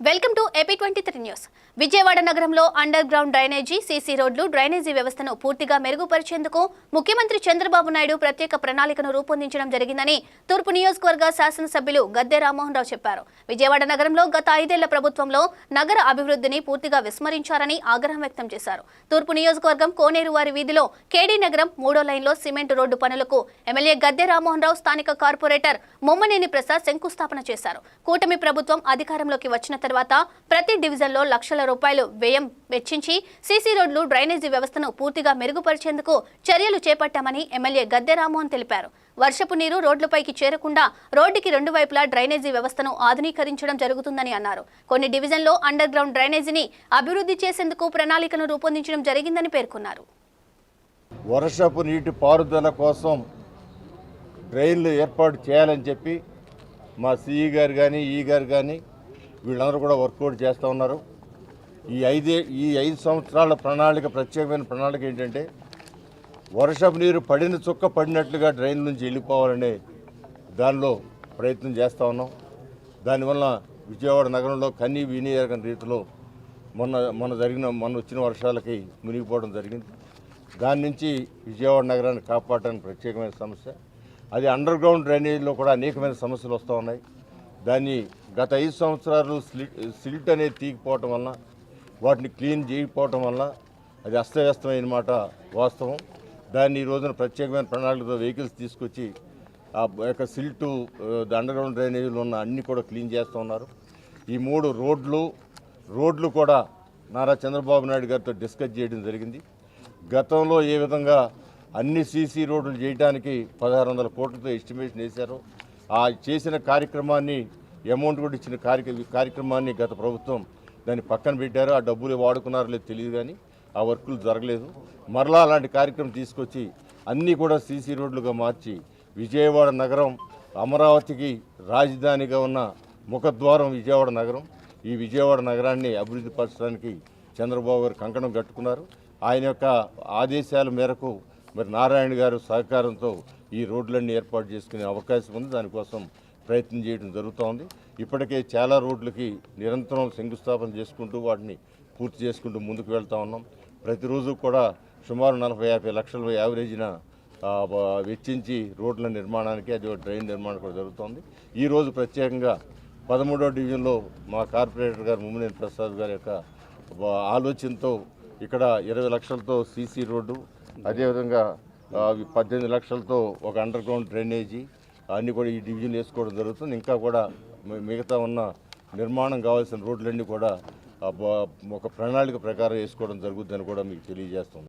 Welcome to AP23 news. Vijayawada నగరంలో underground drainage, CC రోడ్లు, drainage వ్యవస్థను పూర్తిగా మెరుగుపరిచేందుకు ముఖ్యమంత్రి చంద్రబాబు నాయుడు ప్రత్యేక ప్రణాళికను రూపొందించడం జరిగిందని తూర్పు నియోజకవర్గ శాసనసభ్యులు గద్దె రామ్మోహన్ రావు చెప్పారు. విజయవాడ నగరంలో గత 5 ఏళ్ల ప్రభుత్వంలో నగర అభివృద్ధిని పూర్తిగా విస్మరించారని ఆగ్రహం వ్యక్తం చేశారు. తూర్పు నియోజకవర్గం కోనేరువారి వీధిలో కేడీ నగరం 3వ లైన్లో సిమెంట్ రోడ్డు పనులకు ఎమ్మెల్యే గద్దె రామ్మోహన్ రావు స్థానిక కార్పొరేటర్ మొమ్మనేని ప్రసాద్ శంకుస్థాపన చేశారు. కూటమి ప్రభుత్వం అధికారంలోకి వచ్చిన తర్వాత ప్రతి డివిజన్లో లక్షల రూపాయలు వ్యయం వెచ్చించి సీసీ రోడ్లు, డ్రైనేజీ వ్యవస్థను పూర్తిగా మెరుగుపరిచేందుకు చర్యలు చేపట్టామని ఎమ్మెల్యే గద్దె రామ్మోహన్ తెలిపారు. వర్షపు నీరు రోడ్లపైకి చేరకుండా రోడ్డుకి 2 వైపులా డ్రైనేజీ వ్యవస్థను ఆధునీకరించడం జరుగుతుందని అన్నారు. కొన్ని డివిజన్లో అండర్ గ్రౌండ్ డ్రైనేజీని అభివృద్ధి చేసేందుకు ప్రణాళికను రూపొందించడం జరిగిందని పేర్కొన్నారు. వర్షపు నీటి పారుదల కోసం డ్రైన్లు ఏర్పాటు చేయాలని చెప్పి మా సిఈ గారు కానీ ఈ గారు కానీ వీళ్ళందరూ కూడా వర్కౌట్ చేస్తూ ఉన్నారు. ఈ 5 సంవత్సరాల ప్రణాళిక, ప్రత్యేకమైన ప్రణాళిక ఏంటంటే వర్షపు నీరు పడిన చుక్క పడినట్లుగా డ్రైన్ నుంచి వెళ్ళిపోవాలనే దానిలో ప్రయత్నం చేస్తూ ఉన్నాం. దానివల్ల విజయవాడ నగరంలో కన్నీ వినియోగం రీతిలో మొన్న వచ్చిన వర్షాలకి మునిగిపోవడం జరిగింది. దాని నుంచి విజయవాడ నగరాన్ని కాపాడడానికి ప్రత్యేకమైన సమస్య. అది అండర్ గ్రౌండ్ డ్రైనేజీలో కూడా అనేకమైన సమస్యలు వస్తూ ఉన్నాయి. దాన్ని గత 5 సంవత్సరాలు సిల్ట్ అనేది తీగిపోవటం వల్ల, వాటిని క్లీన్ చేయకపోవటం వల్ల అది అస్తవ్యస్తమైన మాట వాస్తవం. దాన్ని ఈ రోజున ప్రత్యేకమైన ప్రణాళికతో వెహికల్స్ తీసుకొచ్చి ఆ యొక్క సిల్టు, అండర్ గ్రౌండ్ డ్రైనేజీలో ఉన్న అన్నీ కూడా క్లీన్ చేస్తూ ఉన్నారు. ఈ 3 రోడ్లు కూడా నారా చంద్రబాబు నాయుడు గారితో డిస్కస్ చేయడం జరిగింది. గతంలో ఏ విధంగా అన్ని సీసీ రోడ్లు చేయడానికి 1600 కోట్లతో ఎస్టిమేషన్ వేశారు. ఆ చేసిన కార్యక్రమాన్ని, అమౌంట్ కూడా ఇచ్చిన కార్యక్రమాన్ని గత ప్రభుత్వం దాన్ని పక్కన పెట్టారు. ఆ డబ్బులు వాడుకున్నారో లేదు తెలియదు, కానీ ఆ వర్కులు జరగలేదు. మరలా అలాంటి కార్యక్రమం తీసుకొచ్చి అన్నీ కూడా సీసీ రోడ్లుగా మార్చి విజయవాడ నగరం, అమరావతికి రాజధానిగా ఉన్న ముఖద్వారం విజయవాడ నగరం. ఈ విజయవాడ నగరాన్ని అభివృద్ధి పరచడానికి చంద్రబాబు గారు కంకణం కట్టుకున్నారు. ఆయన యొక్క ఆదేశాల మేరకు మరి నారాయణ గారు సహకారంతో ఈ రోడ్లన్నీ ఏర్పాటు చేసుకునే అవకాశం ఉంది. దానికోసం ప్రయత్నం చేయడం జరుగుతోంది. ఇప్పటికే చాలా రోడ్లకి నిరంతరం శంకుస్థాపన చేసుకుంటూ వాటిని పూర్తి చేసుకుంటూ ముందుకు వెళ్తూ ఉన్నాం. ప్రతిరోజు కూడా సుమారు 40-50 లక్షల యావరేజ్న వెచ్చించి రోడ్ల నిర్మాణానికి, అది డ్రైన్ నిర్మాణం కూడా జరుగుతోంది. ఈరోజు ప్రత్యేకంగా 13వ డివిజన్లో మా కార్పొరేటర్ గారు మొమ్మనేని ప్రసాద్ గారి యొక్క ఆలోచనతో ఇక్కడ 20 లక్షలతో సీసీ రోడ్డు, అదేవిధంగా 18 లక్షలతో ఒక అండర్ గ్రౌండ్ డ్రైనేజీ అన్నీ కూడా ఈ డివిజన్ వేసుకోవడం జరుగుతుంది. ఇంకా కూడా మిగతా ఉన్న నిర్మాణం కావాల్సిన రోడ్లన్నీ కూడా ఒక ప్రణాళిక ప్రకారం వేసుకోవడం జరుగుతుందని కూడా మీకు తెలియజేస్తుంది.